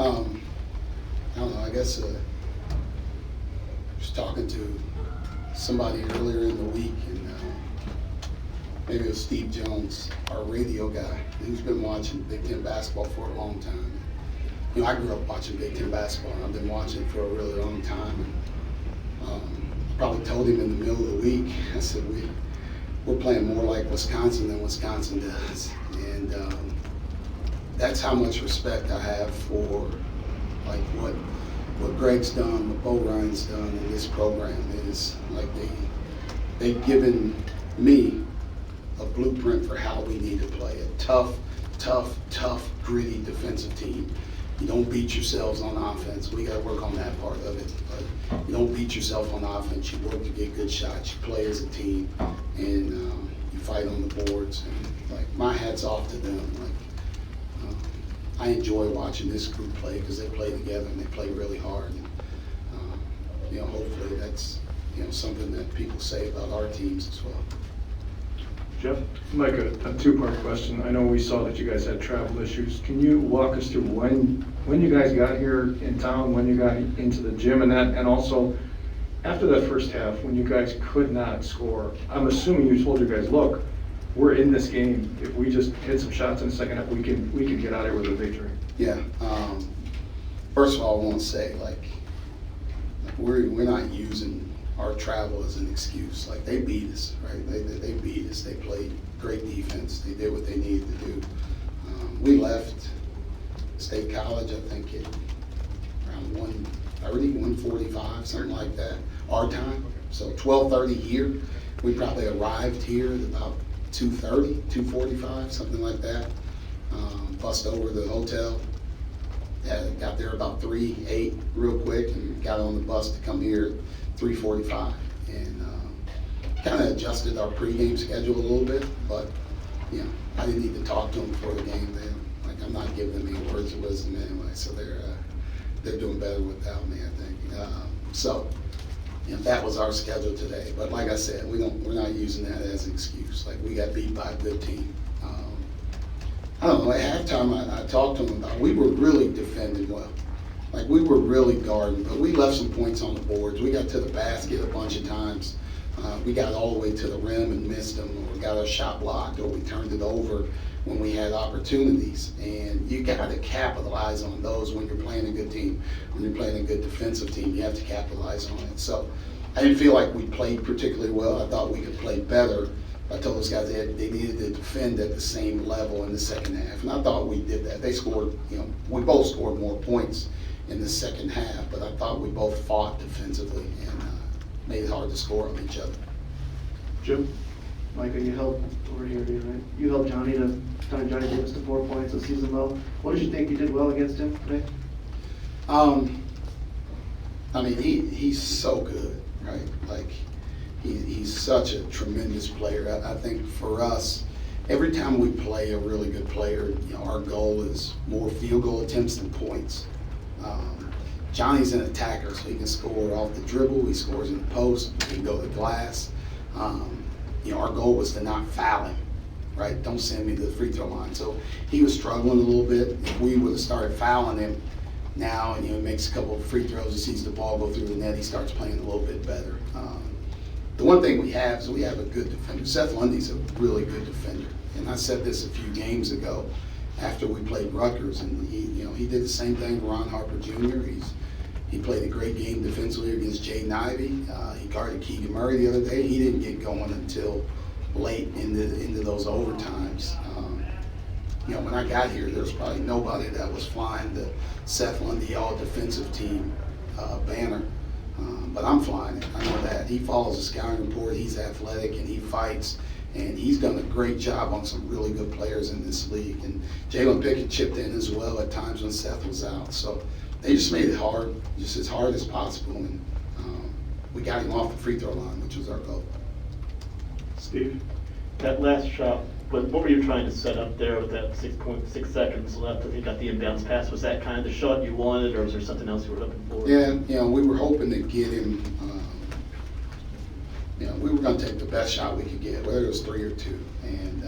I don't know, I guess was talking to somebody earlier in the week, and maybe it was Steve Jones, our radio guy. He's been watching Big Ten basketball for a long time. You know, I grew up watching Big Ten basketball, and I've been watching it for a really long time. And, probably told him in the middle of the week, I said, we're playing more like Wisconsin than Wisconsin does. And that's how much respect I have for like what Greg's done, what Bo Ryan's done in this program. Is like they've given me a blueprint for how we need to play. A tough, gritty defensive team. You don't beat yourselves on offense. We got to work on that part of it. But you don't beat yourself on offense. You work to get good shots. You play as a team, and you fight on the boards. And like my hat's off to them. Like I enjoy watching this group play because they play together and they play really hard. And, you know, hopefully that's something that people say about our teams as well. Jeff? Mike, a two-part question. I know we saw that you guys had travel issues. Can you walk us through when you guys got here in town, when you got into the gym and that, and also after that first half when you guys could not score? I'm assuming you told your guys, look, we're in this game. If we just hit some shots in the second half, we can get out of here with a victory. Yeah. First of all, I want to say like we're not using our travel as an excuse. Like they beat us, right? They beat us. They played great defense. They did what they needed to do. We left State College, I think, at around 1:30, 1:45, something like that, our time. So 12:30 here. We probably arrived here at about 2:30, 2:45, something like that. Bussed over to the hotel. Got there about 3:08 real quick and got on the bus to come here at 3:45 and kind of adjusted our pregame schedule a little bit, but I didn't need to talk to them before the game. I'm not giving them any words of wisdom anyway, so they're doing better without me, I think. So that was our schedule today. But like I said, we're not using that as an excuse. Like we got beat by a good team. I don't know, at halftime I talked to them about we were really defending well. Like we were really guarding, but we left some points on the boards. We got to the basket a bunch of times. We got all the way to the rim and missed them, or we got our shot blocked, or we turned it over when we had opportunities. And you got to capitalize on those when you're playing a good team. When you're playing a good defensive team, you have to capitalize on it. So I didn't feel like we played particularly well. I thought we could play better. I told those guys they needed to defend at the same level in the second half, and I thought we did that. They scored, we both scored more points in the second half, but I thought we both fought defensively and made it hard to score on each other. Jim? Micah, you helped over here, right? You helped Johnny Davis to 4 points this season low. What did you think you did well against him today? I mean, he's so good, right? Like he's such a tremendous player. I think for us, every time we play a really good player, our goal is more field goal attempts than points. Johnny's an attacker, so he can score off the dribble. He scores in the post. He can go to the glass. Our goal was to not foul him, right? Don't send me to the free throw line. So he was struggling a little bit. If we would have started fouling him now, and he makes a couple of free throws, he sees the ball go through the net, he starts playing a little bit better. The one thing we have is we have a good defender. Seth Lundy's a really good defender, and I said this a few games ago after we played Rutgers, and he did the same thing to Ron Harper Jr. He played a great game defensively against Jaden Ivey. He guarded Keegan Murray the other day. He didn't get going until late into those overtimes. When I got here, there was probably nobody that was flying the Seth Lundy all-defensive team banner. But I'm flying it. I know that. He follows the scouting report. He's athletic and he fights. And he's done a great job on some really good players in this league. And Jalen Pickett chipped in as well at times when Seth was out. So they just made it hard, just as hard as possible. And we got him off the free throw line, which was our goal. Steve? That last shot, what were you trying to set up there with that 6.6 seconds left as you got the inbounds pass? Was that kind of the shot you wanted, or was there something else you were looking for? Yeah, we were hoping to get him. We were going to take the best shot we could get, whether it was 3 or 2. And,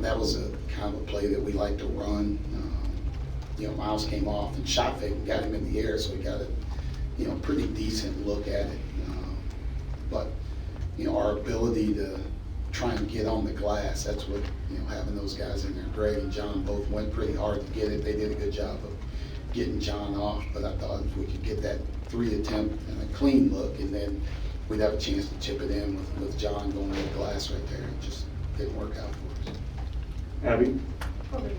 that was a kind of a play that we like to run. Miles came off and shot fake and got him in the air, so he got a, pretty decent look at it. But, our ability to try and get on the glass, that's what, having those guys in there, Greg and John both went pretty hard to get it. They did a good job of getting John off, but I thought if we could get that 3 attempt and a clean look, and then we'd have a chance to chip it in with John going to the glass right there. It just didn't work out for us. Abby? Over here.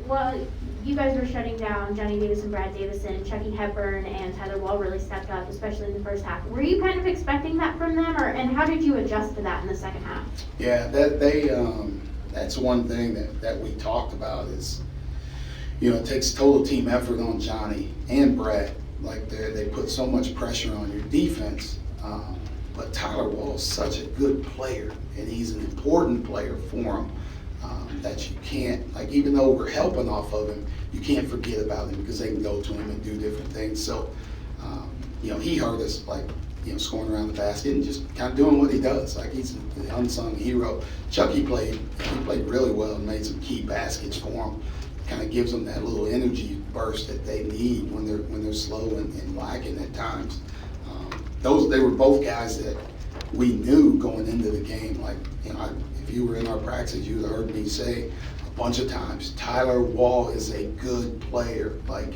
Well, you guys were shutting down Johnny Davis and Brad Davison. Chucky Hepburn and Tyler Wall really stepped up, especially in the first half. Were you kind of expecting that from them, and how did you adjust to that in the second half? Yeah, that's one thing that we talked about is, it takes total team effort on Johnny and Brad. Like they put so much pressure on your defense, but Tyler Wall is such a good player, and he's an important player for him. That you can't, like, even though we're helping off of him, you can't forget about him because they can go to him and do different things. So, he hurt us, like, scoring around the basket and just kind of doing what he does. Like, he's the unsung hero. Chucky played really well and made some key baskets for him. Kind of gives them that little energy burst that they need when they're slow and lacking at times. They were both guys that we knew going into the game. Like, if you were in our practice, you would have heard me say a bunch of times, Tyler Wall is a good player. Like,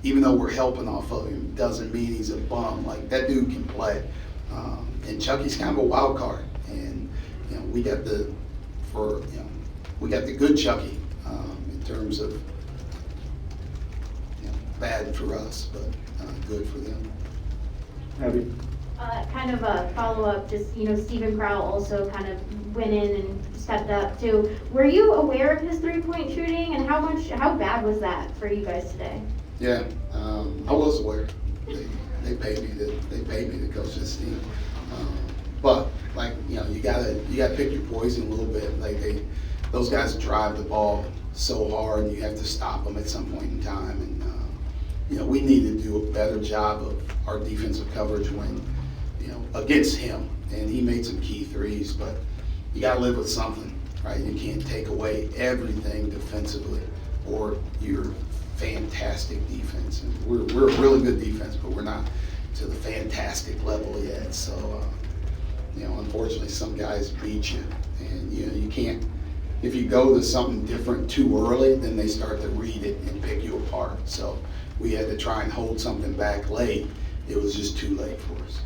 even though we're helping off of him, doesn't mean he's a bum. Like, that dude can play. And Chucky's kind of a wild card. And, we got the good Chucky in terms of, bad for us, but good for them. Abby? Kind of a follow-up, just, Stephen Crowell also kind of went in and stepped up too. Were you aware of his three-point shooting, and how bad was that for you guys today? Yeah, I was aware. They paid me to coach this team. But like, you gotta pick your poison a little bit. Like those guys drive the ball so hard, and you have to stop them at some point in time. And we need to do a better job of our defensive coverage when, against him. And he made some key threes, but you gotta live with something, right? You can't take away everything defensively, or you're fantastic defense. And we're a really good defense, but we're not to the fantastic level yet. So, unfortunately, some guys beat you, and you can't. If you go to something different too early, then they start to read it and pick you apart. So we had to try and hold something back late. It was just too late for us.